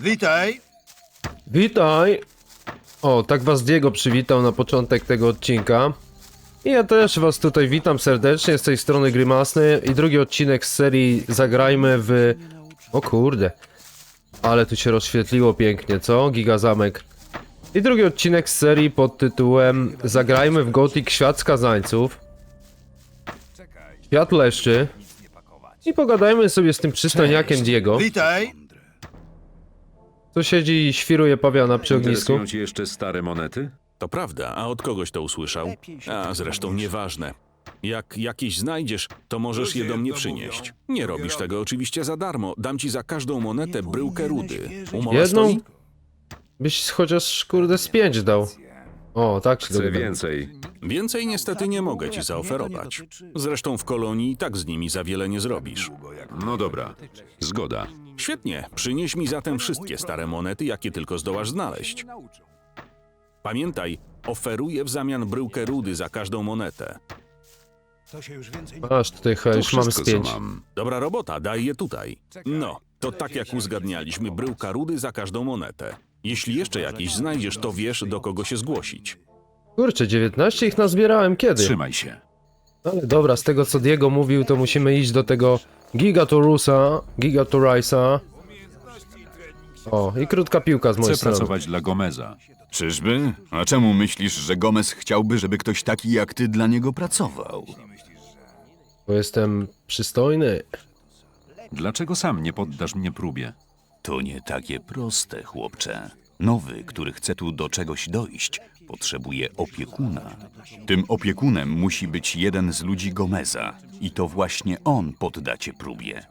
Witaj. Witaj! O, tak was Diego przywitał na początek tego odcinka. I ja też was tutaj witam serdecznie z tej strony Grymasny i drugi odcinek z serii Zagrajmy w... O kurde. Ale tu się rozświetliło pięknie, co? Giga Zamek. I drugi odcinek z serii pod tytułem Zagrajmy w Gothic Świat Skazańców. Świat leszczy. I pogadajmy sobie z tym przystojniakiem Diego. Witaj. Tu siedzi i świruje pawiana przy ognisku. Interesują cię jeszcze stare monety? To prawda, a od kogoś to usłyszał? A zresztą nieważne. Jak jakieś znajdziesz, to możesz je do mnie przynieść. Nie robisz tego oczywiście za darmo. Dam ci za każdą monetę bryłkę rudy. Umowa Jedną? stoi? Byś chociaż kurde z 5 dał. O, tak się Chcę dogadamy. więcej. Więcej niestety nie mogę ci zaoferować. Zresztą w kolonii i tak z nimi za wiele nie zrobisz. No dobra, zgoda. Świetnie, przynieś mi zatem wszystkie stare monety, jakie tylko zdołasz znaleźć. Pamiętaj, oferuję w zamian bryłkę rudy za każdą monetę. Aż tutaj chyba To już mamy z wszystko, 5. co mam. Dobra robota, daj je tutaj. No, to tak jak uzgadnialiśmy, bryłka rudy za każdą monetę. Jeśli jeszcze jakieś znajdziesz, to wiesz, do kogo się zgłosić. Kurczę, 19 ich nazbierałem kiedy? Trzymaj się. Ale dobra, z tego co Diego mówił, to musimy iść do tego Gigatorisa. O, i krótka piłka z mojej Chcę strony. pracować dla Gomeza. Czyżby? A czemu myślisz, że Gomez chciałby, żeby ktoś taki jak ty dla niego pracował? Bo jestem przystojny. Dlaczego sam nie poddasz mnie próbie? To nie takie proste, chłopcze. Nowy, który chce tu do czegoś dojść, potrzebuje opiekuna. Tym opiekunem musi być jeden z ludzi Gomeza i to właśnie on podda cię próbie.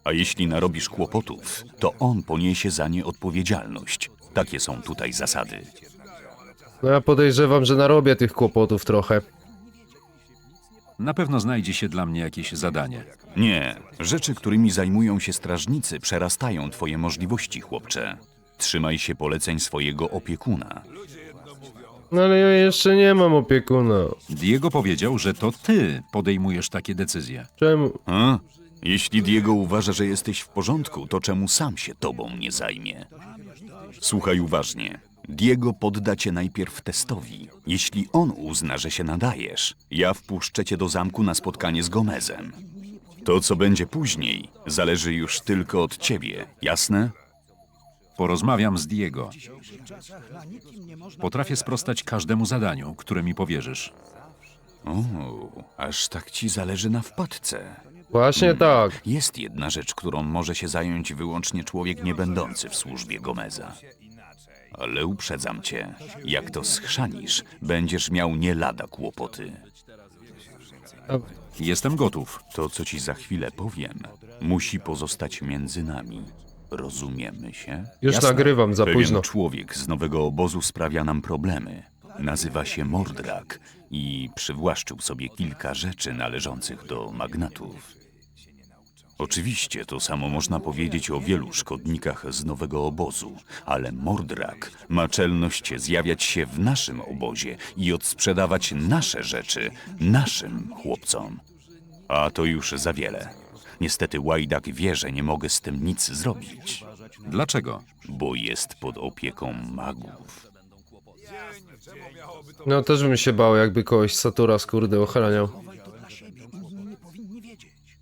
A jeśli narobisz kłopotów, to on poniesie za nie odpowiedzialność. Takie są tutaj zasady. No ja podejrzewam, że narobię tych kłopotów trochę. Na pewno znajdzie się dla mnie jakieś zadanie. Nie, rzeczy, którymi zajmują się strażnicy, przerastają twoje możliwości, chłopcze. Trzymaj się poleceń swojego opiekuna. No ale ja jeszcze nie mam opiekuna. Diego powiedział, że to ty podejmujesz takie decyzje. Czemu? A? Jeśli Diego uważa, że jesteś w porządku, to czemu sam się tobą nie zajmie? Słuchaj uważnie. Diego podda cię najpierw testowi. Jeśli on uzna, że się nadajesz, ja wpuszczę cię do zamku na spotkanie z Gomezem. To, co będzie później, zależy już tylko od ciebie, jasne? Porozmawiam z Diego. Potrafię sprostać każdemu zadaniu, które mi powierzysz. O, aż tak ci zależy na wpadce. Właśnie tak. Jest jedna rzecz, którą może się zająć wyłącznie człowiek niebędący w służbie Gomeza. Ale uprzedzam cię, jak to schrzanisz, będziesz miał nie lada kłopoty. Jestem gotów. To, co ci za chwilę powiem, musi pozostać między nami. Rozumiemy się? Już Jasne. nagrywam za Pewien późno. człowiek z nowego obozu sprawia nam problemy. Nazywa się Mordrak i przywłaszczył sobie kilka rzeczy należących do magnatów. Oczywiście to samo można powiedzieć o wielu szkodnikach z nowego obozu, ale Mordrak ma czelność zjawiać się w naszym obozie i odsprzedawać nasze rzeczy naszym chłopcom. A to już za wiele. Niestety Łajdak wie, że nie mogę z tym nic zrobić, Dlaczego? bo jest pod opieką magów. No też bym się bał, jakby kogoś Satura skurde ochraniał.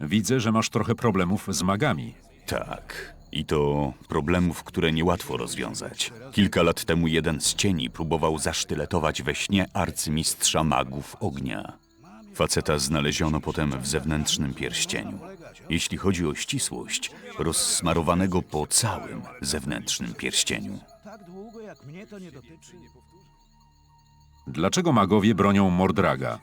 Widzę, że masz trochę problemów z magami. Tak, i to problemów, które niełatwo rozwiązać. Kilka lat temu jeden z cieni próbował zasztyletować we śnie arcymistrza magów ognia. Faceta znaleziono potem w zewnętrznym pierścieniu. Jeśli chodzi o ścisłość, rozsmarowanego po całym zewnętrznym pierścieniu. Dlaczego magowie bronią Mordraga?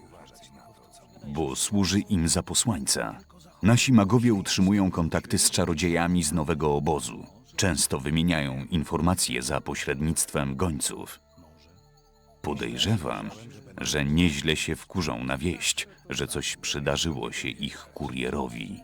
Bo służy im za posłańca. Nasi magowie utrzymują kontakty z czarodziejami z nowego obozu. Często wymieniają informacje za pośrednictwem gońców. Podejrzewam, że nieźle się wkurzą na wieść, że coś przydarzyło się ich kurierowi.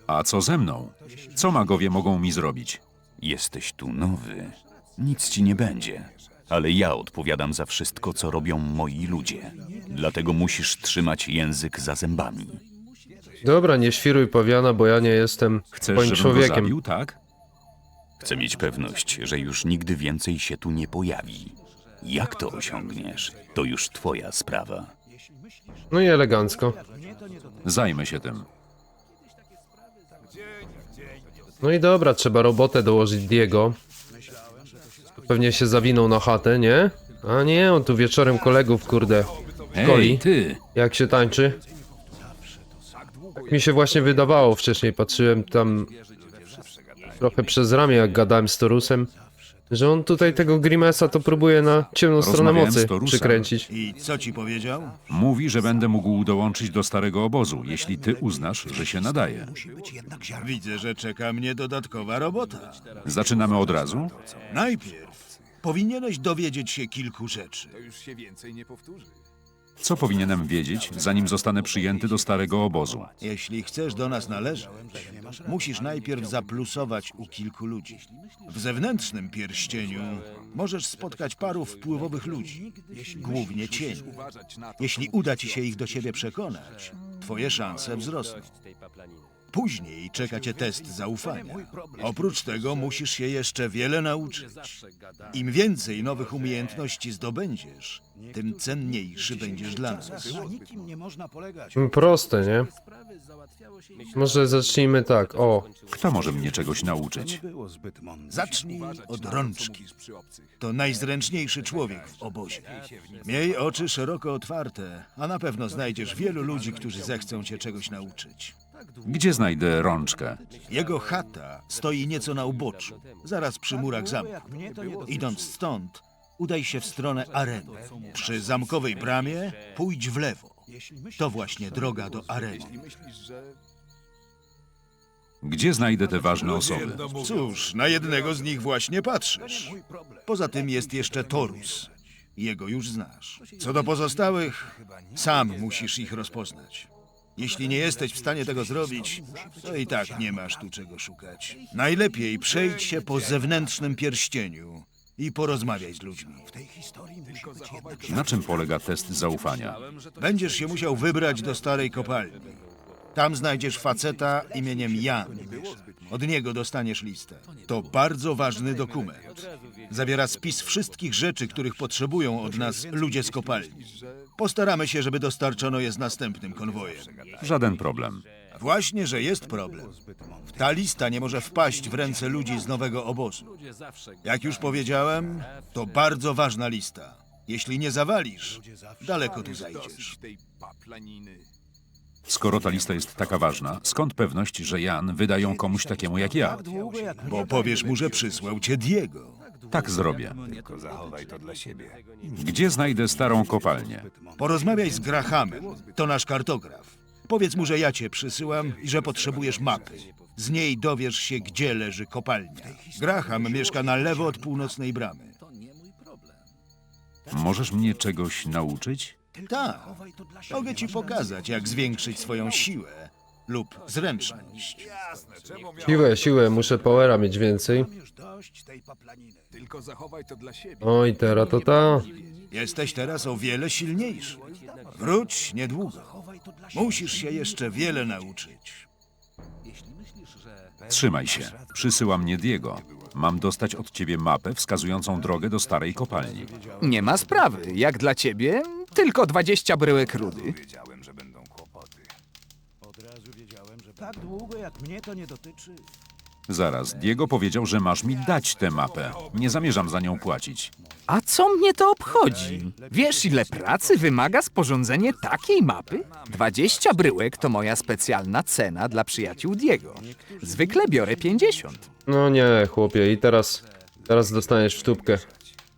A co ze mną? Co magowie mogą mi zrobić? Jesteś tu nowy, nic ci nie będzie. Ale ja odpowiadam za wszystko, co robią moi ludzie. Dlatego musisz trzymać język za zębami. Dobra, nie świruj pawiana, bo ja nie jestem Chcesz, twoim żebym go człowiekiem. zabił, tak? Chcę mieć pewność, że już nigdy więcej się tu nie pojawi. Jak to osiągniesz, to już twoja sprawa. No i elegancko. Zajmę się tym. No i dobra, trzeba robotę dołożyć Diego. Pewnie się zawinął na chatę, nie? A nie, on tu wieczorem kolegów, kurde, szkoli. Ej, ty! Jak się tańczy? Tak mi się właśnie wydawało wcześniej, patrzyłem tam trochę przez ramię, jak gadałem z Torusem, że on tutaj tego Grimesa to próbuje na ciemną stronę Rozmawiałem mocy z Torusem. przykręcić. I co ci powiedział? Mówi, że będę mógł dołączyć do starego obozu, jeśli ty uznasz, że się nadaje. Widzę, że czeka mnie dodatkowa robota. Zaczynamy od razu? Najpierw powinieneś dowiedzieć się kilku rzeczy. Co powinienem wiedzieć, zanim zostanę przyjęty do starego obozu? Jeśli chcesz do nas należeć, musisz najpierw zaplusować u kilku ludzi. W zewnętrznym pierścieniu możesz spotkać paru wpływowych ludzi, głównie cieni. Jeśli uda ci się ich do siebie przekonać, twoje szanse wzrosną. Później czeka cię test zaufania. Oprócz tego musisz się jeszcze wiele nauczyć. Im więcej nowych umiejętności zdobędziesz, tym cenniejszy będziesz dla nas. Proste, nie? Może zacznijmy tak, o. Kto może mnie czegoś nauczyć? Zacznij od rączki. To najzręczniejszy człowiek w obozie. Miej oczy szeroko otwarte, a na pewno znajdziesz wielu ludzi, którzy zechcą cię czegoś nauczyć. Gdzie znajdę rączkę? Jego chata stoi nieco na uboczu, zaraz przy murach zamku. Idąc stąd, udaj się w stronę areny. Przy zamkowej bramie pójdź w lewo. To właśnie droga do areny. Gdzie znajdę te ważne osoby? Cóż, na jednego z nich właśnie patrzysz. Poza tym jest jeszcze Torus. Jego już znasz. Co do pozostałych, sam musisz ich rozpoznać. Jeśli nie jesteś w stanie tego zrobić, to i tak nie masz tu czego szukać. Najlepiej przejdź się po zewnętrznym pierścieniu i porozmawiaj z ludźmi. Na czym polega test zaufania? Będziesz się musiał wybrać do starej kopalni. Tam znajdziesz faceta imieniem Jan. Od niego dostaniesz listę. To bardzo ważny dokument. Zawiera spis wszystkich rzeczy, których potrzebują od nas ludzie z kopalni. Postaramy się, żeby dostarczono je z następnym konwojem. Żaden problem. Właśnie, że jest problem. Ta lista nie może wpaść w ręce ludzi z nowego obozu. Jak już powiedziałem, to bardzo ważna lista. Jeśli nie zawalisz, daleko tu zajdziesz. Skoro ta lista jest taka ważna, skąd pewność, że Jan wyda ją komuś takiemu jak ja? Bo powiesz mu, że przysłał cię Diego. Tak zrobię. Gdzie znajdę starą kopalnię? Porozmawiaj z Grahamem, to nasz kartograf. Powiedz mu, że ja cię przysyłam i że potrzebujesz mapy. Z niej dowiesz się, gdzie leży kopalnia. Graham mieszka na lewo od północnej bramy. Możesz mnie czegoś nauczyć? Tak, mogę ci pokazać, jak zwiększyć swoją siłę lub zręczność. Siłę, muszę powera mieć więcej. Oj, teraz to ta. Jesteś teraz o wiele silniejszy. Wróć niedługo. Musisz się jeszcze wiele nauczyć. Trzymaj się. Przysyła mnie Diego. Mam dostać od ciebie mapę wskazującą drogę do starej kopalni. Nie ma sprawy. Jak dla ciebie, tylko 20 bryłek rudy. Zaraz, Diego powiedział, że masz mi dać tę mapę. Nie zamierzam za nią płacić. A co mnie to obchodzi? Wiesz, ile pracy wymaga sporządzenie takiej mapy? 20 bryłek to moja specjalna cena dla przyjaciół Diego. Zwykle biorę 50. No nie, chłopie, i teraz dostaniesz w tubkę.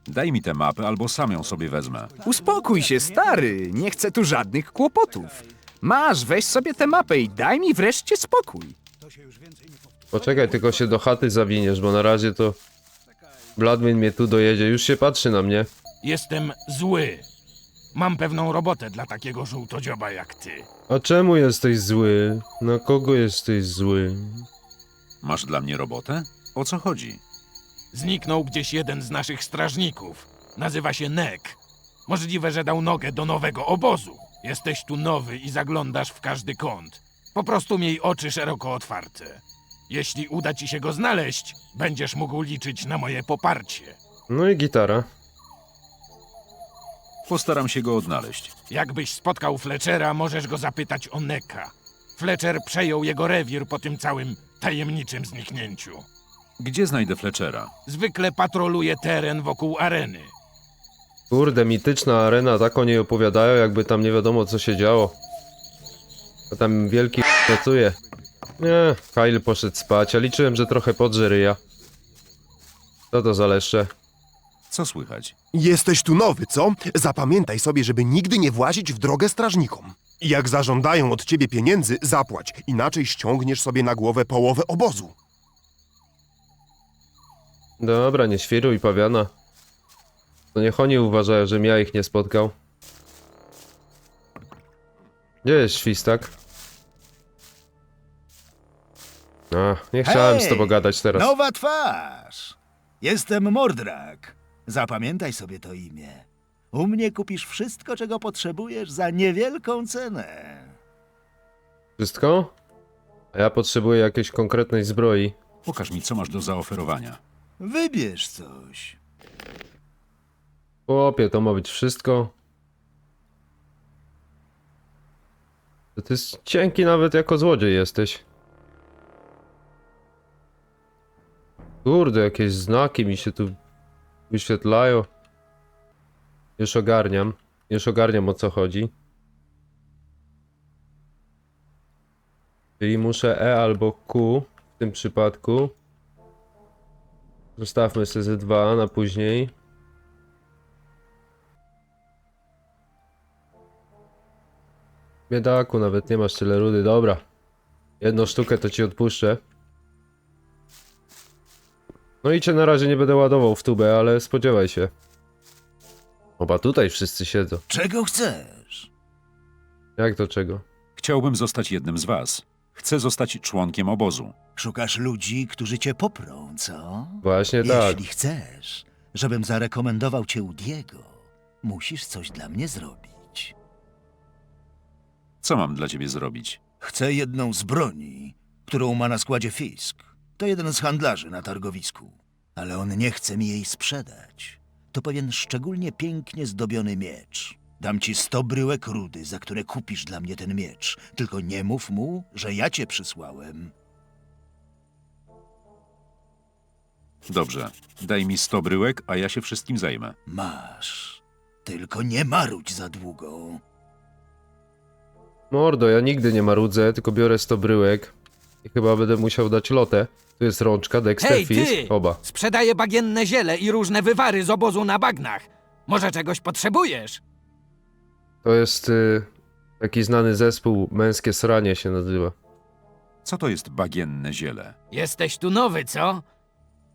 Daj mi tę mapę, albo sam ją sobie wezmę. Uspokój się, stary. Nie chcę tu żadnych kłopotów. Masz, weź sobie tę mapę i daj mi wreszcie spokój. Poczekaj, tylko się do chaty zawiniesz, bo na razie to Bladwin mnie tu dojedzie, już się patrzy na mnie. Jestem zły. Mam pewną robotę dla takiego żółtodzioba jak ty. A czemu jesteś zły? Na kogo jesteś zły? Masz dla mnie robotę? O co chodzi? Zniknął gdzieś jeden z naszych strażników. Nazywa się Nek. Możliwe, że dał nogę do nowego obozu. Jesteś tu nowy i zaglądasz w każdy kąt. Po prostu miej oczy szeroko otwarte. Jeśli uda ci się go znaleźć, będziesz mógł liczyć na moje poparcie. No i gitara. Postaram się go odnaleźć. Jakbyś spotkał Fletchera, możesz go zapytać o Neka. Fletcher przejął jego rewir po tym całym tajemniczym zniknięciu. Gdzie znajdę Fletchera? Zwykle patroluje teren wokół areny. Kurde, mityczna arena, tak o niej opowiadają, jakby tam nie wiadomo co się działo. A tam wielki pracuje. Nie, Kyle poszedł spać, a liczyłem, że trochę podrze ryja. Co to za leszcze? Co słychać? Jesteś tu nowy, co? Zapamiętaj sobie, żeby nigdy nie włazić w drogę strażnikom. Jak zażądają od ciebie pieniędzy, zapłać, inaczej ściągniesz sobie na głowę połowę obozu. Dobra, nie świruj, pawiana. To niech oni uważają, żebym ja ich nie spotkał. Gdzie jest świstak? A, nie chciałem z tobą gadać teraz. Nowa twarz! Jestem Mordrak. Zapamiętaj sobie to imię. U mnie kupisz wszystko, czego potrzebujesz za niewielką cenę. Wszystko? A ja potrzebuję jakiejś konkretnej zbroi. Pokaż mi, co masz do zaoferowania. Wybierz coś. Chłopie, to ma być wszystko. To ty jest cienki nawet jako złodziej jesteś. Kurde, jakieś znaki mi się tu wyświetlają. Już ogarniam. Już ogarniam, o co chodzi. Czyli muszę E albo Q w tym przypadku. Zostawmy sobie ze 2 na później. Biedaku, nawet nie masz tyle rudy. Dobra. Jedną sztukę to ci odpuszczę. No i cię na razie nie będę ładował w tubę, ale spodziewaj się. Oba tutaj wszyscy siedzą. Czego chcesz? Jak to czego? Chciałbym zostać jednym z was. Chcę zostać członkiem obozu. Szukasz ludzi, którzy cię poprą, co? Właśnie tak. Jeśli chcesz, żebym zarekomendował cię u Diego, musisz coś dla mnie zrobić. Co mam dla ciebie zrobić? Chcę jedną z broni, którą ma na składzie Fisk. To jeden z handlarzy na targowisku, ale on nie chce mi jej sprzedać. To pewien szczególnie pięknie zdobiony miecz. Dam ci 100 bryłek rudy, za które kupisz dla mnie ten miecz. Tylko nie mów mu, że ja cię przysłałem. Dobrze. Daj mi 100 bryłek, a ja się wszystkim zajmę. Masz. Tylko nie marudź za długo. Mordo, ja nigdy nie marudzę, tylko biorę 100 bryłek. I chyba będę musiał dać lotę. Tu jest rączka, Dexter, Hej, Fisk, ty! oba. Sprzedaję bagienne ziele i różne wywary z obozu na bagnach. Może czegoś potrzebujesz? To jest taki znany zespół, Męskie Sranie się nazywa. Co to jest bagienne ziele? Jesteś tu nowy, co?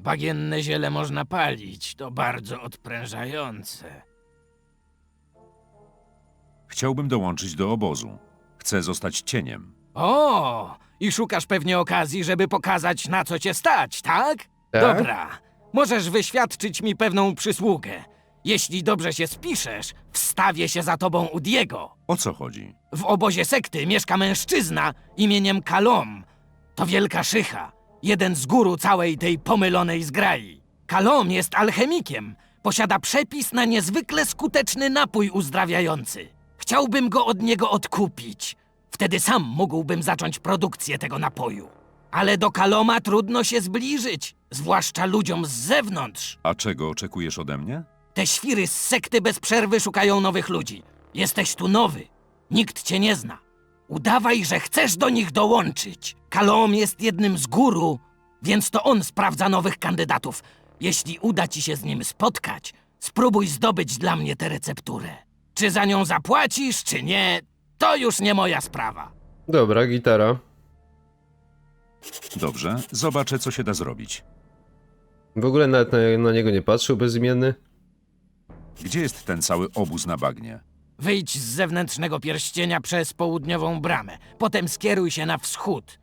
Bagienne ziele można palić, to bardzo odprężające. Chciałbym dołączyć do obozu. Chcę zostać cieniem. O, i szukasz pewnie okazji, żeby pokazać, na co cię stać, tak? Tak? Dobra, możesz wyświadczyć mi pewną przysługę. Jeśli dobrze się spiszesz, wstawię się za tobą u Diego. O co chodzi? W obozie sekty mieszka mężczyzna imieniem Kalom. To wielka szycha, jeden z guru całej tej pomylonej zgrai. Kalom jest alchemikiem, posiada przepis na niezwykle skuteczny napój uzdrawiający. Chciałbym go od niego odkupić. Wtedy sam mógłbym zacząć produkcję tego napoju. Ale do Kaloma trudno się zbliżyć, zwłaszcza ludziom z zewnątrz. A czego oczekujesz ode mnie? Te świry z sekty bez przerwy szukają nowych ludzi. Jesteś tu nowy. Nikt cię nie zna. Udawaj, że chcesz do nich dołączyć. Kalom jest jednym z guru, więc to on sprawdza nowych kandydatów. Jeśli uda ci się z nim spotkać, spróbuj zdobyć dla mnie tę recepturę. Czy za nią zapłacisz, czy nie, to już nie moja sprawa. Dobra, gitara. Dobrze, zobaczę, co się da zrobić. W ogóle nawet na niego nie patrzył bezimienny. Gdzie jest ten cały obóz na bagnie? Wyjdź z zewnętrznego pierścienia przez południową bramę. Potem skieruj się na wschód.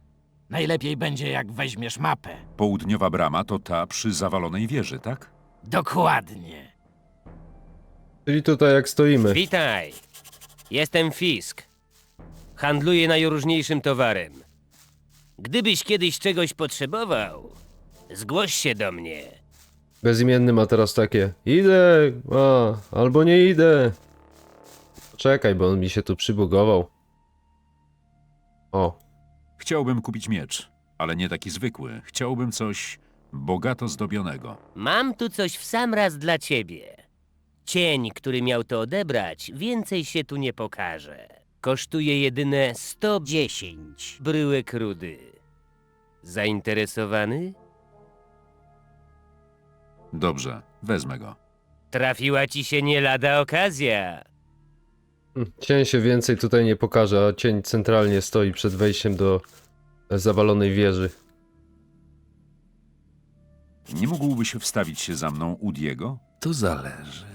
Najlepiej będzie, jak weźmiesz mapę. Południowa brama to ta przy zawalonej wieży, tak? Dokładnie. Czyli tutaj jak stoimy. Witaj! Jestem Fisk. Handluję najróżniejszym towarem. Gdybyś kiedyś czegoś potrzebował, zgłoś się do mnie. Bezimienny ma teraz takie: idę, albo nie idę. Czekaj, bo on mi się tu przybugował. O, Chciałbym kupić miecz, ale nie taki zwykły. Chciałbym coś bogato zdobionego. Mam tu coś w sam raz dla ciebie. Cień, który miał to odebrać, więcej się tu nie pokaże. Kosztuje jedyne 110 bryłek rudy. Zainteresowany? Dobrze, wezmę go. Trafiła ci się nie lada okazja. cień się więcej tutaj nie pokaże, a cień centralnie stoi przed wejściem do zawalonej wieży. Nie mógłbyś wstawić się za mną u Diego? To zależy.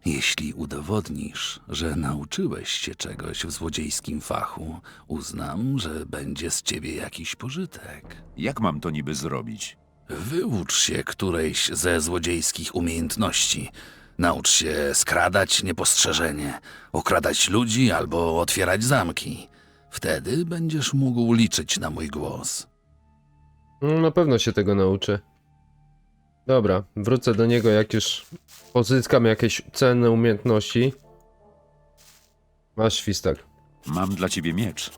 Jeśli udowodnisz, że nauczyłeś się czegoś w złodziejskim fachu, uznam, że będzie z ciebie jakiś pożytek. Jak mam to niby zrobić? Wyucz się którejś ze złodziejskich umiejętności. Naucz się skradać niepostrzeżenie, okradać ludzi albo otwierać zamki. Wtedy będziesz mógł liczyć na mój głos. Na pewno się tego nauczę. Dobra, wrócę do niego, jak już pozyskam jakieś cenne umiejętności. Masz, świstak. Mam dla ciebie miecz.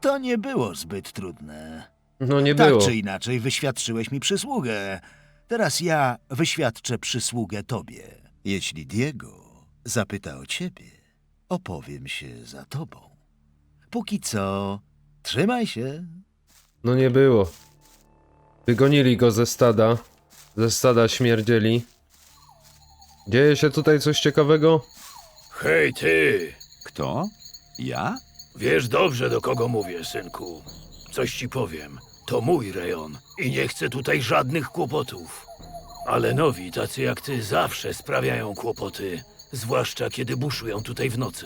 To nie było zbyt trudne. No nie Tak było. czy inaczej wyświadczyłeś mi przysługę. Teraz ja wyświadczę przysługę tobie. Jeśli Diego zapyta o ciebie, opowiem się za tobą. Póki co, trzymaj się. No nie było. Wygonili go ze stada. Ze stada śmierdzieli. Dzieje się tutaj coś ciekawego? Hej, ty! Kto? Ja? Wiesz dobrze, do kogo mówię, synku. Coś ci powiem. To mój rejon i nie chcę tutaj żadnych kłopotów. Ale nowi, tacy jak ty, zawsze sprawiają kłopoty. Zwłaszcza kiedy buszują tutaj w nocy.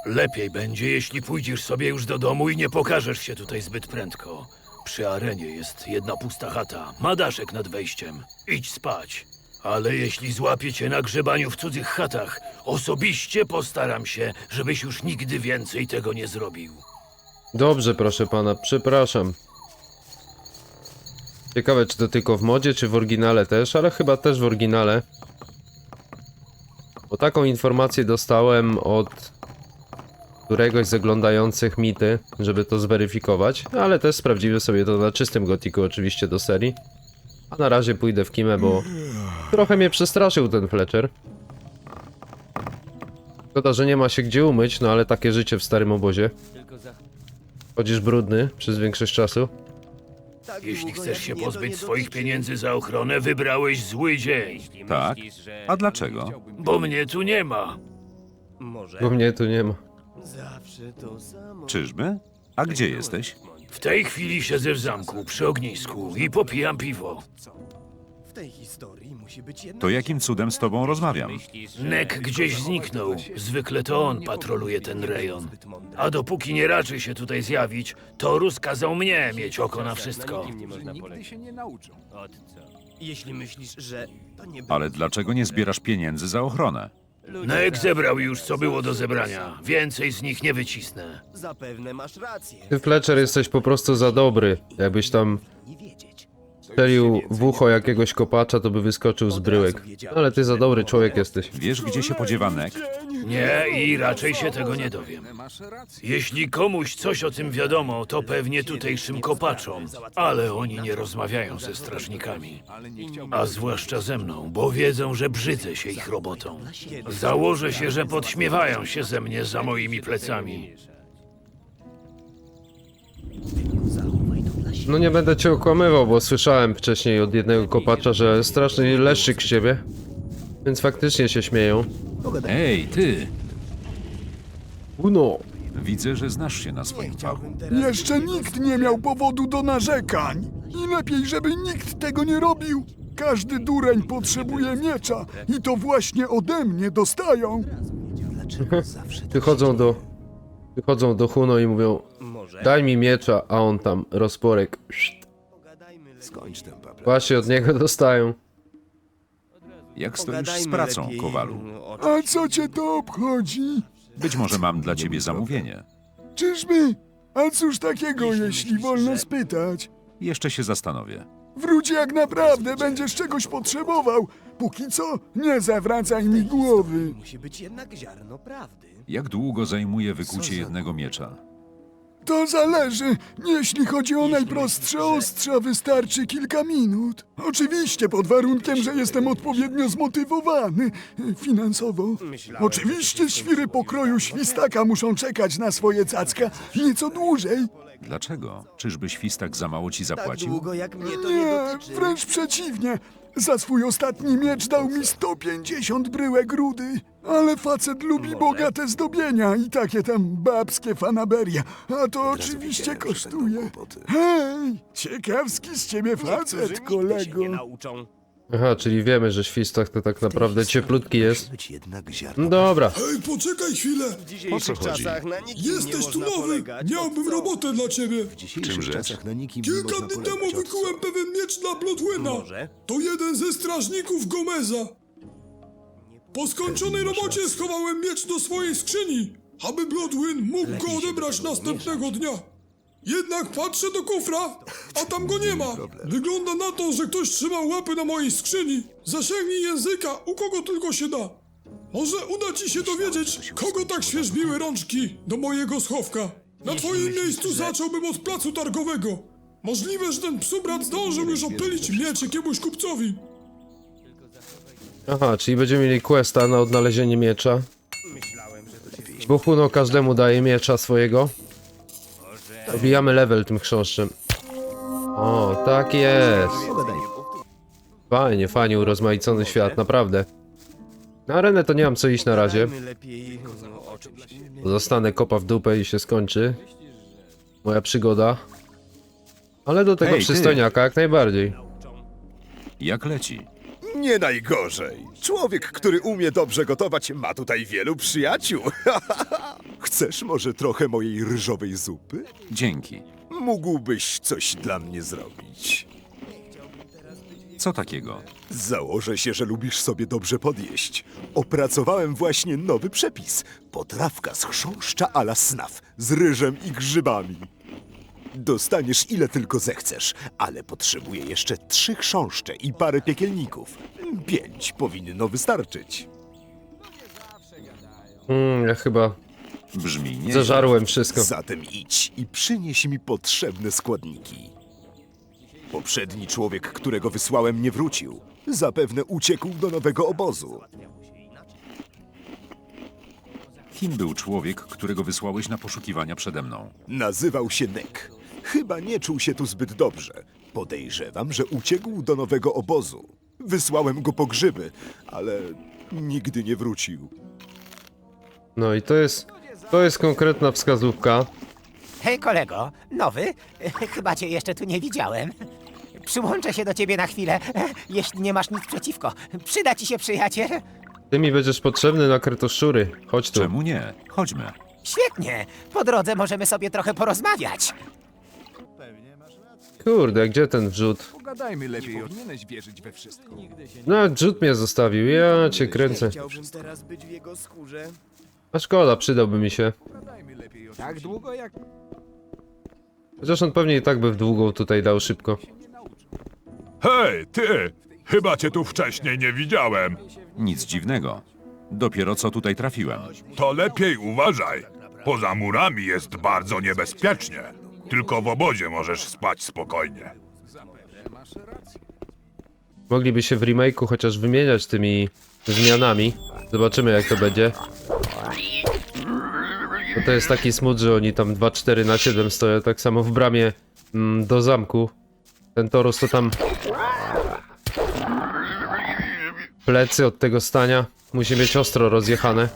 Lepiej będzie, jeśli pójdziesz sobie już do domu i nie pokażesz się tutaj zbyt prędko. Przy arenie jest jedna pusta chata, ma daszek nad wejściem. Idź spać. Ale jeśli złapię cię na grzebaniu w cudzych chatach, osobiście postaram się, żebyś już nigdy więcej tego nie zrobił. Dobrze, proszę pana, przepraszam. Ciekawe, czy to tylko w modzie, czy w oryginale też, ale chyba też w oryginale. Bo taką informację dostałem od któregoś z oglądających mity, żeby to zweryfikować, ale też sprawdziłem sobie to na czystym gotiku oczywiście do serii. A na razie pójdę w kimę, bo trochę mnie przestraszył ten Fletcher. Szkoda, że nie ma się gdzie umyć, no ale takie życie w starym obozie. Chodzisz brudny przez większość czasu. Jeśli chcesz się pozbyć swoich pieniędzy za ochronę, wybrałeś zły dzień. Tak? A dlaczego? Bo mnie tu nie ma. Bo mnie tu nie ma. Czyżby? A gdzie jesteś? W tej chwili siedzę w zamku przy ognisku i popijam piwo. To jakim cudem z tobą rozmawiam? Nek gdzieś zniknął. Zwykle to on patroluje ten rejon. A dopóki nie raczy się tutaj zjawić, Torus kazał mnie mieć oko na wszystko. Ale dlaczego nie zbierasz pieniędzy za ochronę? Nek zebrał już, co było do zebrania. Więcej z nich nie wycisnę. Ty, Fletcher, jesteś po prostu za dobry. Jakbyś tam strzelił w ucho jakiegoś kopacza, to by wyskoczył z bryłek. Ale ty za dobry człowiek jesteś. Wiesz, gdzie się podziewa Nek? Nie, i raczej się tego nie dowiem. Jeśli komuś coś o tym wiadomo, to pewnie tutejszym kopaczom, ale oni nie rozmawiają ze strażnikami. A zwłaszcza ze mną, bo wiedzą, że brzydzę się ich robotą. Założę się, że podśmiewają się ze mnie za moimi plecami. No nie będę cię okłamywał, bo słyszałem wcześniej od jednego kopacza, że straszny leszczyk z ciebie. Więc faktycznie się śmieją. Ej, ty! Uno! Widzę, że znasz się na swoim fachu. Jeszcze nikt nie miał powodu do narzekań. I lepiej, żeby nikt tego nie robił. Każdy dureń potrzebuje miecza i to właśnie ode mnie dostają. Wychodzą do Huno i mówią: daj mi miecza, a on tam rozporek. Właśnie od niego dostają. Jak stoisz z pracą, Kowalu? A co cię to obchodzi? Być może mam dla ciebie zamówienie. Czyżby? A cóż takiego, jeśli wolno spytać? Jeszcze się zastanowię. Wróć jak naprawdę będziesz czegoś potrzebował. Póki co, nie zawracaj mi głowy. Jak długo zajmuje wykucie jednego miecza? To zależy. Jeśli chodzi o najprostsze ostrza, wystarczy kilka minut. Oczywiście pod warunkiem, że jestem odpowiednio zmotywowany finansowo. Oczywiście świry pokroju świstaka muszą czekać na swoje cacka nieco dłużej. Dlaczego? Czyżby Świstak za mało ci zapłacił? Nie, wręcz przeciwnie. Za swój ostatni miecz dał mi 150 bryłek rudy. Ale facet lubi bogate zdobienia i takie tam babskie fanaberia. A to oczywiście kosztuje. Hej, ciekawski z ciebie facet, kolego. Aha, czyli wiemy, że Świstak to tak naprawdę cieplutki jest. No dobra. Hej, poczekaj chwilę. O co chodzi? Jesteś tu nowy. Miałbym robotę dla ciebie. Czym rzecz? Kilka dni temu wykułem pewien miecz dla Bloodwina. To jeden ze strażników Gomeza. Po skończonej robocie schowałem miecz do swojej skrzyni, aby Bloodwin mógł go odebrać następnego dnia. Jednak patrzę do kufra, a tam go nie ma. Wygląda na to, że ktoś trzymał łapy na mojej skrzyni. Zasięgnij języka, u kogo tylko się da. Może uda ci się dowiedzieć, kogo tak świeżbiły rączki do mojego schowka. Na twoim miejscu zacząłbym od placu targowego. Możliwe, że ten psubrat zdążył już opylić miecz jakiemuś kupcowi. Aha, czyli będziemy mieli questa na odnalezienie miecza. Buchuno każdemu daje miecza swojego. Dobijamy level tym chrząszczem. O, tak jest. Fajnie, fajnie urozmaicony świat, naprawdę. Na arenę to nie mam co iść na razie. Zostanę kopa w dupę i się skończy moja przygoda. Ale do tego Hej, ty. przystojniaka jak najbardziej. Jak leci? Nie najgorzej. Człowiek, który umie dobrze gotować, ma tutaj wielu przyjaciół. Chcesz może trochę mojej ryżowej zupy? Dzięki. Mógłbyś coś dla mnie zrobić. Co takiego? Założę się, że lubisz sobie dobrze podjeść. Opracowałem właśnie nowy przepis. Potrawka z chrząszcza a la snaf, z ryżem i grzybami. Dostaniesz ile tylko zechcesz, ale potrzebuję jeszcze 3 chrząszcze i parę piekielników. 5 powinno wystarczyć. Ja chyba Brzmi nie. zażarłem wszystko. Zatem idź i przynieś mi potrzebne składniki. Poprzedni człowiek, którego wysłałem, nie wrócił. Zapewne uciekł do nowego obozu. Kim był człowiek, którego wysłałeś na poszukiwania przede mną? Nazywał się Nek. Chyba nie czuł się tu zbyt dobrze. Podejrzewam, że uciekł do nowego obozu. Wysłałem go po grzyby, ale nigdy nie wrócił. No i to jest konkretna wskazówka. Hej kolego, nowy? Chyba cię jeszcze tu nie widziałem. Przyłączę się do ciebie na chwilę, jeśli nie masz nic przeciwko. Przyda ci się przyjaciel. Ty mi będziesz potrzebny na krytoszury. Chodź tu. Czemu nie? Chodźmy. Świetnie, po drodze możemy sobie trochę porozmawiać. Kurde, gdzie ten wrzut? Pogadajmy lepiej, nie powinieneś wierzyć we wszystko. No, wrzut mnie zostawił, ja cię kręcę. teraz być w jego skórze. A szkoda, przydałby mi się. Tak długo jak... Chociaż on pewnie i tak by w długą tutaj dał szybko. Hej, ty! Chyba cię tu wcześniej nie widziałem. Nic dziwnego. Dopiero co tutaj trafiłem. To lepiej uważaj. Poza murami jest bardzo niebezpiecznie. Tylko w obozie możesz spać spokojnie. Mogliby się w remake'u chociaż wymieniać tymi zmianami. Zobaczymy jak to będzie. Bo to jest taki smut, że oni tam 2-4/7 stoją, tak samo w bramie do zamku. Ten Toros to tam... Plecy od tego stania musi mieć ostro rozjechane.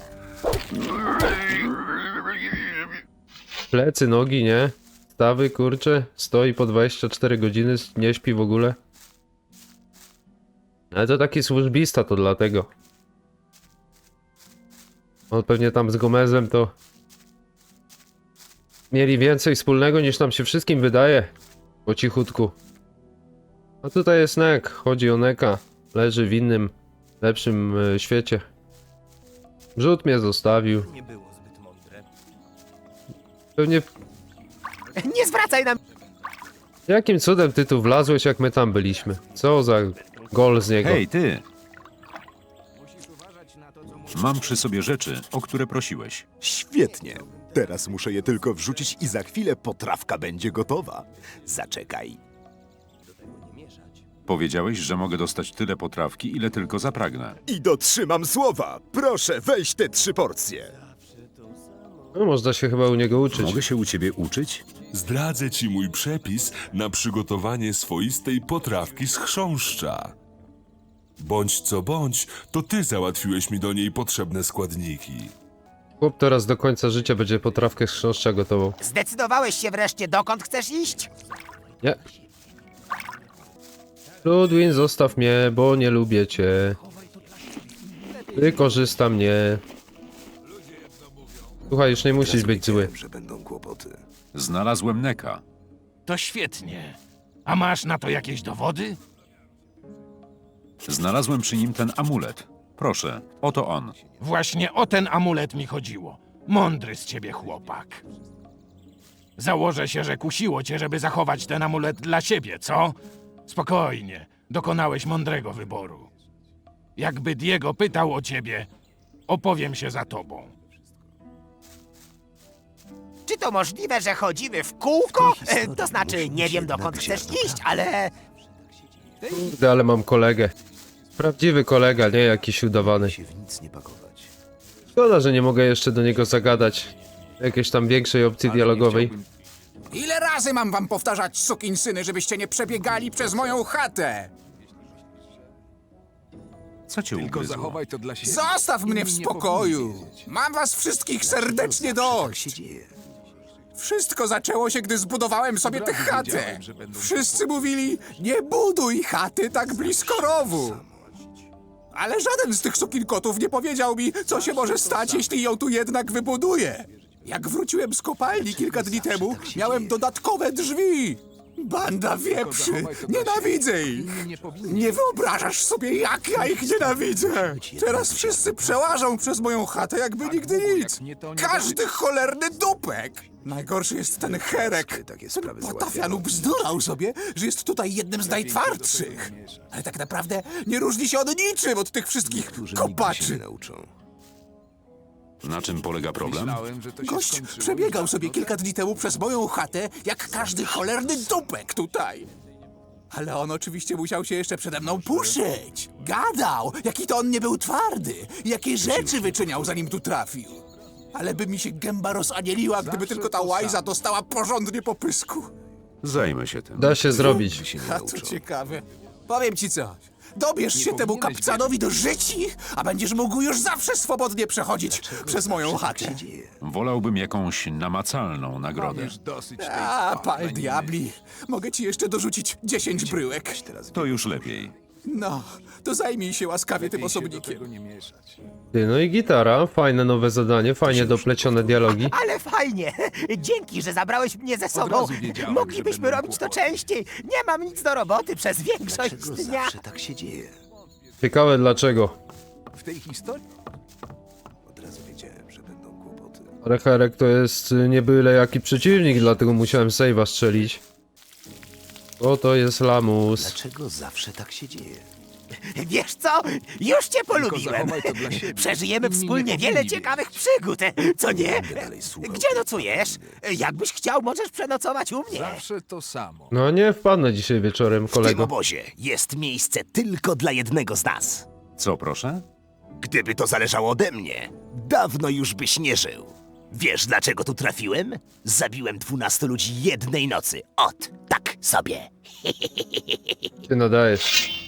Plecy, nogi, nie? Stawy, kurczę, stoi po 24 godziny, nie śpi w ogóle. Ale to taki służbista, to dlatego. On pewnie tam z Gomezem to... mieli więcej wspólnego niż nam się wszystkim wydaje. Po cichutku. A tutaj jest Nek, chodzi o Neka. Leży w innym, lepszym świecie. Wrzut mnie zostawił. Pewnie Nie zwracaj nam... Jakim cudem ty tu wlazłeś, jak my tam byliśmy? Co za gol z niego? Hej, ty! Mam przy sobie rzeczy, o które prosiłeś. Świetnie. Teraz muszę je tylko wrzucić i za chwilę potrawka będzie gotowa. Zaczekaj. Powiedziałeś, że mogę dostać tyle potrawki, ile tylko zapragnę. I dotrzymam słowa. Proszę, weź te 3 porcje. No, można się chyba u niego uczyć. Mogę się u ciebie uczyć? Zdradzę ci mój przepis na przygotowanie swoistej potrawki z chrząszcza. Bądź co bądź, to ty załatwiłeś mi do niej potrzebne składniki. Chłop teraz do końca życia będzie potrawkę z chrząszcza gotował. Zdecydowałeś się wreszcie, dokąd chcesz iść? Nie. Ludwin, zostaw mnie, bo nie lubię cię. Wykorzysta mnie. Słuchaj, już nie musisz być zły. Że będą kłopoty. Znalazłem Neka. To świetnie. A masz na to jakieś dowody? Znalazłem przy nim ten amulet. Proszę, oto on. Właśnie o ten amulet mi chodziło. Mądry z ciebie chłopak. Założę się, że kusiło cię, żeby zachować ten amulet dla siebie, co? Spokojnie, dokonałeś mądrego wyboru. Jakby Diego pytał o ciebie, opowiem się za tobą. Czy to możliwe, że chodzimy w kółko? To znaczy, nie wiem dokąd chcesz iść, ale... Kurde, ale mam kolegę. Prawdziwy kolega, nie jakiś udawany. W nic nie pakować. Szkoda, że nie mogę jeszcze do niego zagadać. Jakiejś tam większej opcji dialogowej. Ile razy mam wam powtarzać, sukinsyny, żebyście nie przebiegali przez moją chatę? Co cię ugryzło? Zostaw mnie w spokoju! Mam was wszystkich serdecznie dość! Wszystko zaczęło się, gdy zbudowałem sobie tę chatę. Wszyscy mówili, nie buduj chaty tak blisko rowu. Ale żaden z tych sukinkotów nie powiedział mi, co się może stać, jeśli ją tu jednak wybuduję. Jak wróciłem z kopalni kilka dni temu, miałem dodatkowe drzwi. Banda wieprzy! Nienawidzę ich! Nie wyobrażasz sobie, jak ja ich nienawidzę! Teraz wszyscy przełażą przez moją chatę, jakby nigdy nic! Każdy cholerny dupek! Najgorszy jest ten Herek. Ten Potafian bzdurał sobie, że jest tutaj jednym z najtwardszych. Ale tak naprawdę nie różni się on niczym od tych wszystkich kopaczy. Na czym polega problem? Gość przebiegał sobie kilka dni temu przez moją chatę, jak każdy cholerny dupek tutaj. Ale on oczywiście musiał się jeszcze przede mną puszyć. Gadał, jaki to on nie był twardy, jakie rzeczy wyczyniał, zanim tu trafił. Ale by mi się gęba rozanieliła, gdyby tylko ta łajza dostała porządnie po pysku. Zajmę się tym. Da się zrobić. A to ciekawe. Powiem ci coś. Dobierz się temu kapcanowi do życi, a będziesz mógł już zawsze swobodnie przechodzić przez moją chatę. Wolałbym jakąś namacalną nagrodę. A, pal diabli. Mogę ci jeszcze dorzucić 10 bryłek. To już lepiej. No, to zajmij się łaskawie tym osobnikiem. Ty, no i gitara, fajne nowe zadanie, fajnie doplecione dialogi. Ale fajnie! Dzięki, że zabrałeś mnie ze sobą. Moglibyśmy robić to częściej. Nie mam nic do roboty przez większość dnia. Tak się dzieje. Ciekawe dlaczego. W tej historii? Od razu wiedziałem, że będą kłopoty. Ale Herek to jest nie byle jaki przeciwnik, dlatego musiałem save'a strzelić. Bo to jest lamus. Dlaczego zawsze tak się dzieje? Wiesz co? Już cię polubiłem. Przeżyjemy wspólnie wiele ciekawych przygód, co nie? Gdzie nocujesz? Jakbyś chciał, możesz przenocować u mnie. Zawsze to samo. No nie wpadnę dzisiaj wieczorem, W tym kolego. obozie jest miejsce tylko dla jednego z nas. Co proszę? Gdyby to zależało ode mnie, dawno już byś nie żył. Wiesz, dlaczego tu trafiłem? Zabiłem 12 ludzi jednej nocy. Ot, tak sobie. Ty nadajesz.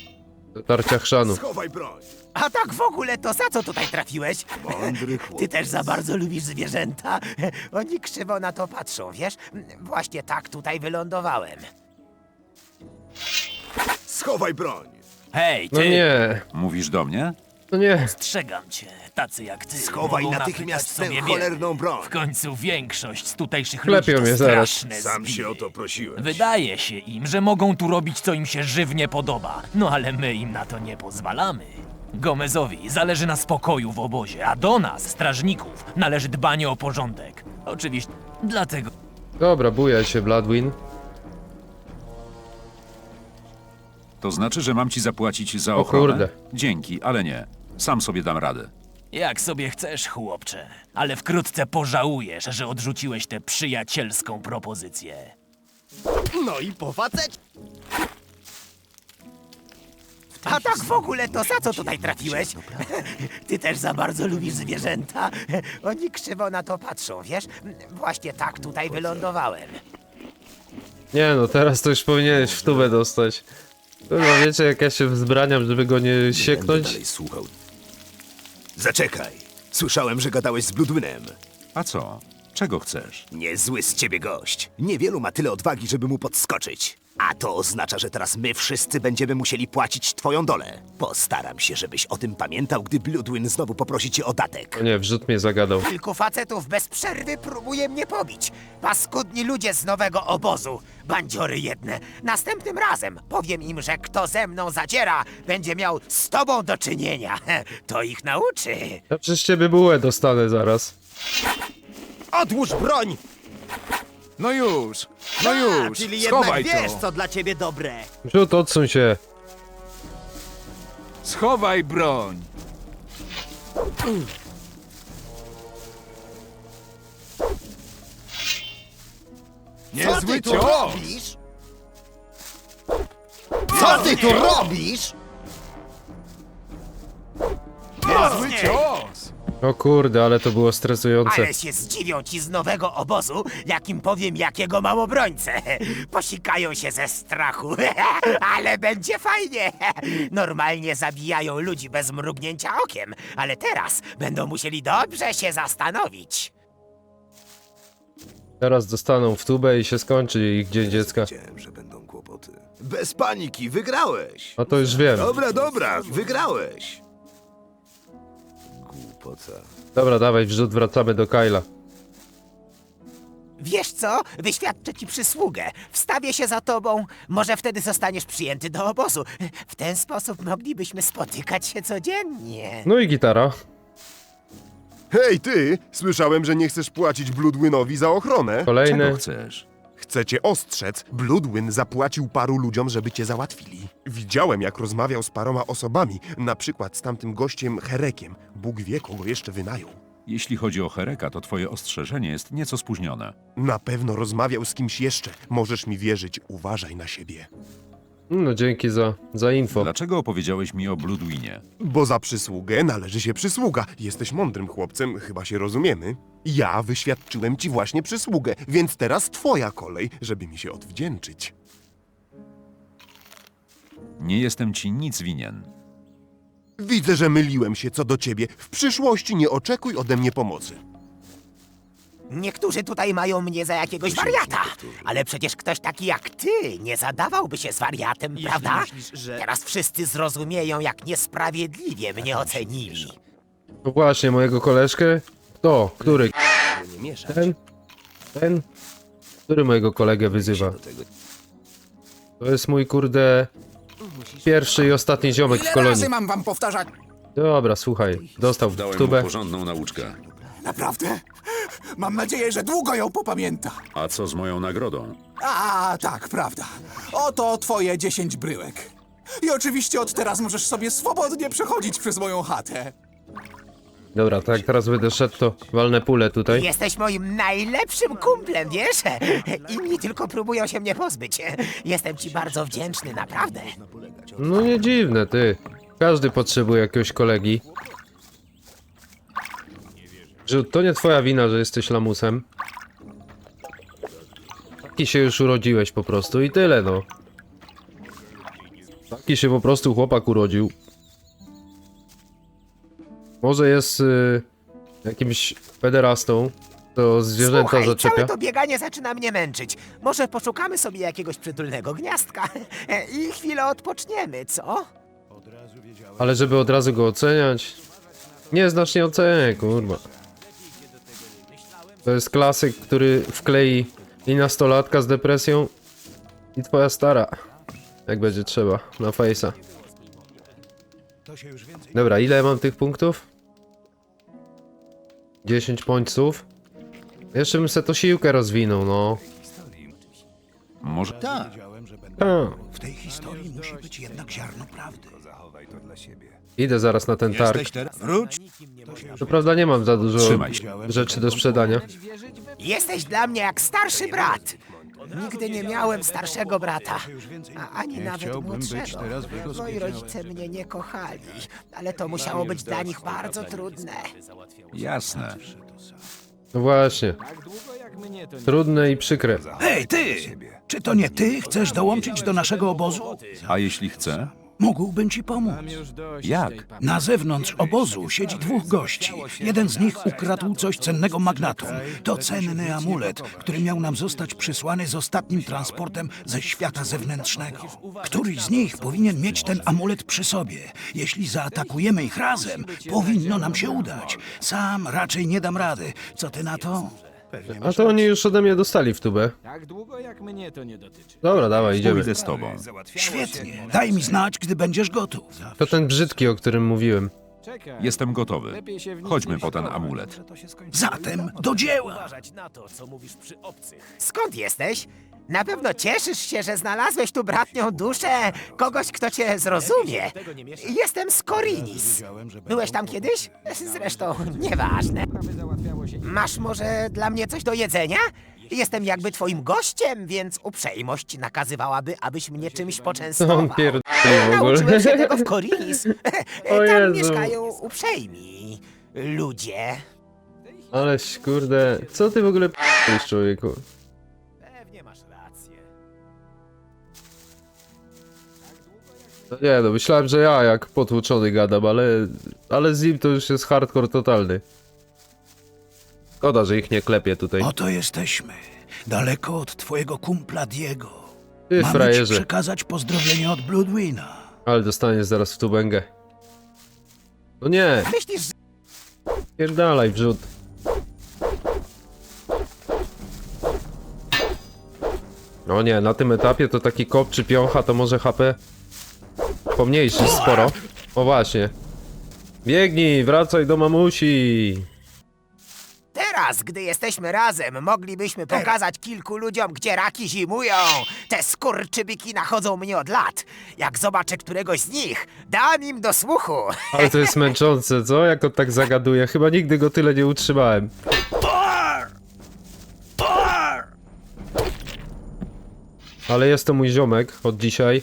Do tarcia chrzanu. Schowaj broń! A tak w ogóle to za co tutaj trafiłeś? Mądry chłopak. Ty też za bardzo lubisz zwierzęta. Oni krzywo na to patrzą, wiesz? Właśnie tak tutaj wylądowałem. Schowaj broń! Hej, ty! No nie, Mówisz do mnie? no nie. Strzegam cię, tacy jak ty. Schowaj mogą natychmiast napytać tę sobie cholerną broń! W końcu większość z tutejszych Klepią ludzi to mnie zaraz. straszne Sam zbije. się o to prosiłem. Wydaje się im, że mogą tu robić, co im się żywnie podoba. No ale my im na to nie pozwalamy. Gomezowi zależy na spokoju w obozie, a do nas, strażników, należy dbanie o porządek. Oczywiście, dlatego Dobra, bujaj się, Bloodwin. To znaczy, że mam ci zapłacić za O ochronę? kurde. Dzięki, ale nie. Sam sobie dam radę. Jak sobie chcesz, chłopcze, ale wkrótce pożałujesz, że odrzuciłeś tę przyjacielską propozycję. No i po facecie. A tak w ogóle to za co tutaj trafiłeś? Ty też za bardzo lubisz zwierzęta? Oni krzywo na to patrzą, wiesz? Właśnie tak tutaj wylądowałem. Nie no, teraz to już powinieneś w tubę dostać. Kurwa, wiecie jak ja się wzbraniam, żeby go nie sieknąć? Dalej słuchał. Zaczekaj. Słyszałem, że gadałeś z Bloodwinem. A co? Czego chcesz? Niezły z ciebie gość. Niewielu ma tyle odwagi, żeby mu podskoczyć. A to oznacza, że teraz my wszyscy będziemy musieli płacić twoją dolę. Postaram się, żebyś o tym pamiętał, gdy Bloodwin znowu poprosi cię o datek. O nie, wrzut mnie zagadał. Kilku facetów bez przerwy próbuje mnie pobić. Paskudni ludzie z nowego obozu. Bandziory jedne. Następnym razem powiem im, że kto ze mną zadziera, będzie miał z tobą do czynienia. To ich nauczy. Ja przez ciebie bułę dostanę zaraz. Odłóż broń! No już, no już, Czyli schowaj jednak wiesz, to. co dla ciebie dobre. Wrzut, odsuń się. Schowaj broń. Niezły cios. robisz? Co ty tu robisz? Niezły cios. O kurde, ale to było stresujące. Ale się zdziwią ci z nowego obozu, jak im powiem, jakiego mam obrońcę. Posikają się ze strachu, ale będzie fajnie. Normalnie zabijają ludzi bez mrugnięcia okiem, ale teraz będą musieli dobrze się zastanowić. Teraz dostaną w tubę i się skończy ich dzień dziecka. Wiedziałem, że będą kłopoty. Bez paniki, wygrałeś. No to już wiem. Dobra, wygrałeś. Głupota. Dobra, dawaj wrzut, wracamy do Kyla. Wiesz co? Wyświadczę ci przysługę. Wstawię się za tobą. Może wtedy zostaniesz przyjęty do obozu. W ten sposób moglibyśmy spotykać się codziennie. No i gitara. Hej ty! Słyszałem, że nie chcesz płacić Bloodwinowi za ochronę. Kolejny. Czego chcesz? Chcę cię ostrzec. Bloodwin zapłacił paru ludziom, żeby cię załatwili. Widziałem, jak rozmawiał z paroma osobami, na przykład z tamtym gościem Herekiem. Bóg wie, kogo jeszcze wynajął. Jeśli chodzi o Hereka, to twoje ostrzeżenie jest nieco spóźnione. Na pewno rozmawiał z kimś jeszcze. Możesz mi wierzyć, uważaj na siebie. No dzięki za info. Dlaczego opowiedziałeś mi o Bloodwinie? Bo za przysługę należy się przysługa. Jesteś mądrym chłopcem, chyba się rozumiemy. Ja wyświadczyłem ci właśnie przysługę, więc teraz twoja kolej, żeby mi się odwdzięczyć. Nie jestem ci nic winien. Widzę, że myliłem się co do ciebie. W przyszłości nie oczekuj ode mnie pomocy. Niektórzy tutaj mają mnie za jakiegoś wariata, ale przecież ktoś taki jak ty nie zadawałby się z wariatem, prawda? Teraz wszyscy zrozumieją, jak niesprawiedliwie mnie ocenili. No właśnie, mojego koleżkę? Kto? Który? Ten? Ten? Który mojego kolegę wyzywa? To jest mój kurde... pierwszy i ostatni ziomek w Ile kolonii. razy mam wam powtarzać? Dobra, słuchaj. Dostał w Dałem mu tubę. porządną nauczkę. Naprawdę? Mam nadzieję, że długo ją popamięta. A co z moją nagrodą? A, tak, prawda. Oto twoje 10 bryłek. I oczywiście od teraz możesz sobie swobodnie przechodzić przez moją chatę. Dobra, tak jak teraz będę szedł, to walnę pulę tutaj. Jesteś moim najlepszym kumplem, wiesz? Inni tylko próbują się mnie pozbyć. Jestem ci bardzo wdzięczny, naprawdę. No nie dziwne, ty. Każdy potrzebuje jakiegoś kolegi. Że to nie twoja wina, że jesteś lamusem. Taki się już urodziłeś po prostu i tyle, no. Taki się po prostu chłopak urodził. Może jest jakimś pederastą, to zwierzęta Słuchaj, zaczepia. całe to bieganie zaczyna mnie męczyć. Może poszukamy sobie jakiegoś przytulnego gniazdka i chwilę odpoczniemy, co? Ale żeby od razu go oceniać... Nie znasz, nie oceniaj, kurwa. To jest klasyk, który wklei i nastolatka z depresją i twoja stara. Jak będzie trzeba, na face'a. Dobra, ile mam tych punktów? 10 pońców. Jeszcze bym se to siłkę rozwinął, no. Może... Tak. W tej historii musi być jednak ziarno prawdy. Idę zaraz na ten targ. Jesteś teraz? Wróć. Co prawda nie mam za dużo Trzymaj się. rzeczy do sprzedania. Jesteś dla mnie jak starszy brat. Nigdy nie miałem starszego brata, ani nawet młodszego. Moi rodzice mnie nie kochali, ale to musiało być dla nich bardzo trudne. Jasne. No właśnie. Trudne i przykre. Hej, ty! Czy to nie ty chcesz dołączyć do naszego obozu? A jeśli chcę? Mógłbym ci pomóc. Jak? Na zewnątrz obozu siedzi dwóch gości. Jeden z nich ukradł coś cennego magnatom. To cenny amulet, który miał nam zostać przysłany z ostatnim transportem ze świata zewnętrznego. Któryś z nich powinien mieć ten amulet przy sobie. Jeśli zaatakujemy ich razem, powinno nam się udać. Sam raczej nie dam rady. Co ty na to? A to oni już ode mnie dostali w tubę. Tak długo jak mnie to nie dotyczy. Dobra, dawaj, idziemy. Pójdę z tobą. Świetnie. Daj mi znać, gdy będziesz gotów. To ten brzydki, o którym mówiłem. Jestem gotowy. Chodźmy po ten amulet. Zatem do dzieła. Uważać na to, co mówisz przy obcych. Skąd jesteś? Na pewno cieszysz się, że znalazłeś tu bratnią duszę, kogoś, kto cię zrozumie. Jestem z Korinis. Byłeś tam kiedyś? Zresztą nieważne. Masz może dla mnie coś do jedzenia? Jestem jakby twoim gościem, więc uprzejmość nakazywałaby, abyś mnie czymś Co on poczęstował. pierdoli w ogóle? Nauczyłem się tego w Korinis. O Tam Jezu. mieszkają uprzejmi ludzie. Aleś, kurde, co ty w ogóle p***isz, człowieku? Pewnie masz rację. No nie, no myślałem, że ja jak potłuczony gadam, ale z nim to już jest hardcore totalny. Szkoda, że ich nie klepie tutaj. Oto jesteśmy. Daleko od twojego kumpla Diego. Ty, Mamy frajerze. ci przekazać pozdrowienie od Bloodwina. Ale dostaniesz zaraz w tubęgę. No nie, Myślisz, że pierdalaj wrzód. No nie, na tym etapie to taki kop czy piącha to może HP pomniejszy sporo. O właśnie. Biegnij, wracaj do mamusi. teraz, gdy jesteśmy razem, moglibyśmy pokazać kilku ludziom, gdzie raki zimują? Te skurczybyki nachodzą mnie od lat. Jak zobaczę któregoś z nich, dam im do słuchu. Ale to jest męczące, co? Jak on tak zagaduje? Chyba nigdy go tyle nie utrzymałem. Ale jest to mój ziomek od dzisiaj.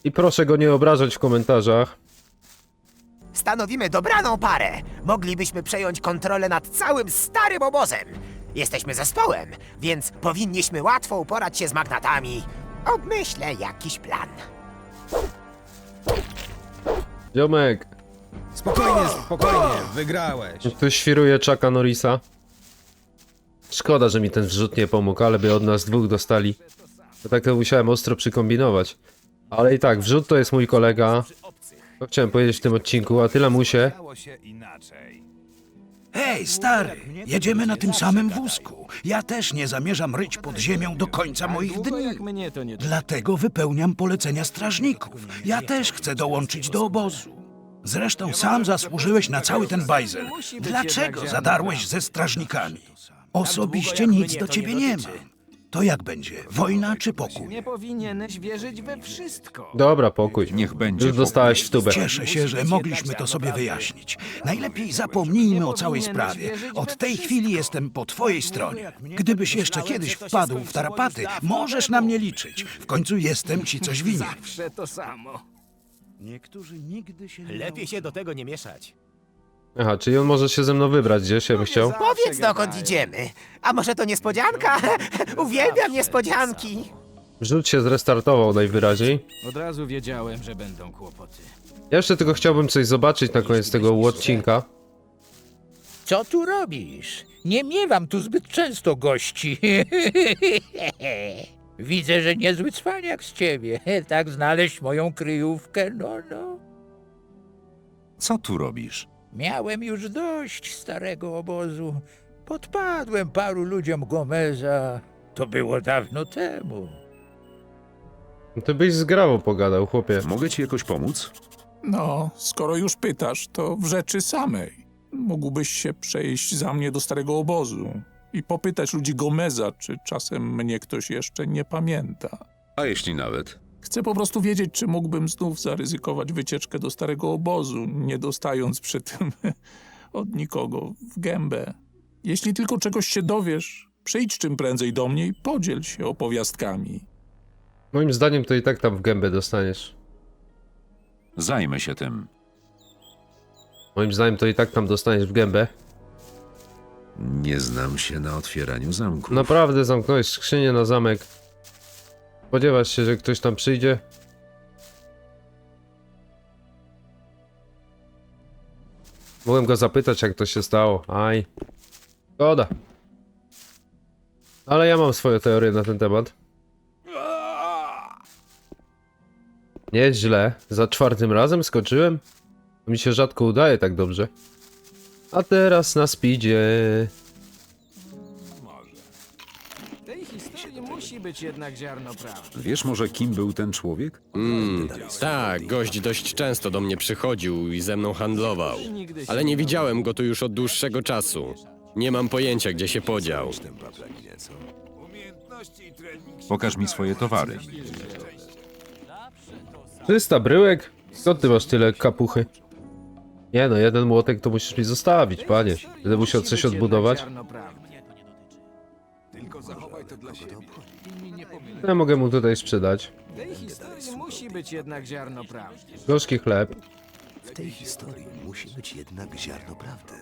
I proszę go nie obrażać w komentarzach. Stanowimy dobraną parę. Moglibyśmy przejąć kontrolę nad całym starym obozem. Jesteśmy zespołem, więc powinniśmy łatwo uporać się z magnatami. Obmyślę jakiś plan. Ziomek. Spokojnie, spokojnie, wygrałeś. Ktoś świruje Chucka Norrisa. Szkoda, że mi ten wrzut nie pomógł, ale by od nas dwóch dostali. To tak to musiałem ostro przykombinować. Ale i tak, wrzut to jest mój kolega. To chciałem powiedzieć w tym odcinku, a tyle musie. Hej, stary, jedziemy na tym samym wózku. Ja też nie zamierzam ryć pod ziemią do końca moich dni. Dlatego wypełniam polecenia strażników. Ja też chcę dołączyć do obozu. Zresztą sam zasłużyłeś na cały ten bajzel. Dlaczego zadarłeś ze strażnikami? Osobiście nic do ciebie nie mam. To jak będzie? Wojna czy pokój? Nie powinieneś wierzyć we wszystko. Dobra, pokój. Niech będzie. Już dostałeś w tubę. Cieszę się, że mogliśmy to sobie wyjaśnić. Najlepiej zapomnijmy o całej sprawie. Od tej chwili jestem po twojej stronie. Gdybyś jeszcze kiedyś wpadł w tarapaty, możesz na mnie liczyć. W końcu jestem ci coś winien. Zawsze to samo. Niektórzy nigdy się Lepiej się do tego nie mieszać. Aha, czyli on może się ze mną wybrać gdzieś, ja bym chciał. Powiedz, dokąd idziemy. A może to niespodzianka? Uwielbiam niespodzianki. Wrzut się zrestartował najwyraźniej. Od razu wiedziałem, że będą kłopoty. Ja jeszcze tylko chciałbym coś zobaczyć na koniec tego odcinka. Co tu robisz? Nie miewam tu zbyt często gości. Widzę, że niezły cwaniak z ciebie. Tak znaleźć moją kryjówkę, no. Co tu robisz? Miałem już dość starego obozu. Podpadłem paru ludziom Gomeza. To było dawno temu. No to byś z Grawą pogadał, chłopie. Mogę ci jakoś pomóc? No, skoro już pytasz, to w rzeczy samej. Mógłbyś się przejść za mnie do starego obozu. i popytać ludzi Gomeza, czy czasem mnie ktoś jeszcze nie pamięta. A jeśli nawet? Chcę po prostu wiedzieć, czy mógłbym znów zaryzykować wycieczkę do starego obozu, nie dostając przy tym od nikogo w gębę. Jeśli tylko czegoś się dowiesz, przyjdź czym prędzej do mnie i podziel się opowiastkami. Moim zdaniem to i tak tam w gębę dostaniesz. Zajmę się tym. Moim zdaniem to i tak tam dostaniesz w gębę. Nie znam się na otwieraniu zamków. Naprawdę zamknąłeś skrzynię na zamek. Spodziewasz się, że ktoś tam przyjdzie? Mogłem go zapytać, jak to się stało. Aj. Szkoda. Ale ja mam swoje teorie na ten temat. Nieźle. Za 4. razem skoczyłem. Mi się rzadko udaje tak dobrze. A teraz na speedzie. W tej historii musi być jednak ziarno prawdy. Wiesz może, kim był ten człowiek? Tak, gość dość często do mnie przychodził i ze mną handlował. Ale nie widziałem go tu już od dłuższego czasu. Nie mam pojęcia, gdzie się podział. Pokaż mi swoje towary. 300 bryłek? Skąd ty masz tyle kapuchy? Nie no, jeden młotek to musisz mi zostawić, panie. Będę musiał coś odbudować. Ja mogę mu tutaj sprzedać. W tej historii musi być jednak ziarno prawdy. Gorzki chleb. W tej historii musi być jednak ziarno prawdy.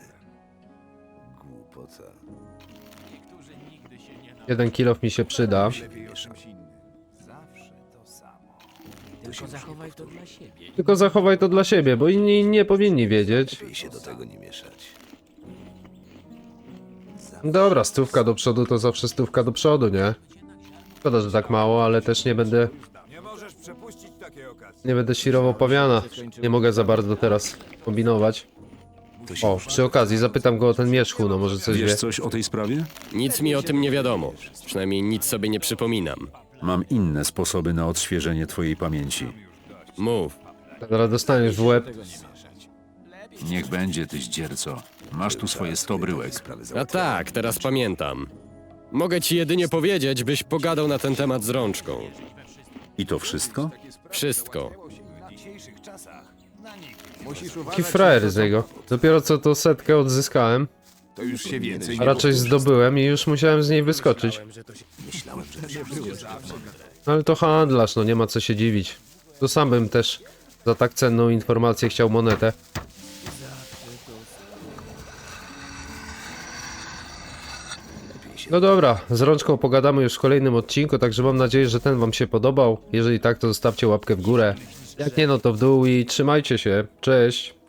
Głupota. 1 kilof mi się przyda. Tylko zachowaj to dla siebie. Tylko zachowaj to dla siebie, bo inni nie powinni wiedzieć. Lepiej się do tego nie mieszać. Dobra, 100 do przodu to zawsze 100 do przodu, nie? Szkoda, że tak mało, ale też nie będę... Nie będę świrował pawiana. Nie mogę za bardzo teraz kombinować. O, przy okazji zapytam go o ten mieszchu, no może coś wie. Wiesz coś o tej sprawie? Nic mi o tym nie wiadomo. Przynajmniej nic sobie nie przypominam. Mam inne sposoby na odświeżenie twojej pamięci. Mów. Zaraz dostaniesz w łeb. Niech będzie, ty zdzierco. Masz tu swoje 100 bryłek. A tak, teraz pamiętam. Mogę ci jedynie powiedzieć, byś pogadał na ten temat z Rączką. I to wszystko? Wszystko. Taki frajer z niego. Dopiero co to 100 odzyskałem. To już się więcej A raczej zdobyłem i już musiałem z niej wyskoczyć. Ale to handlarz, no nie ma co się dziwić. To sam bym też za tak cenną informację chciał monetę. No dobra, z Rączką pogadamy już w kolejnym odcinku, także mam nadzieję, że ten wam się podobał. Jeżeli tak, to zostawcie łapkę w górę. Jak nie, no to w dół i trzymajcie się. Cześć!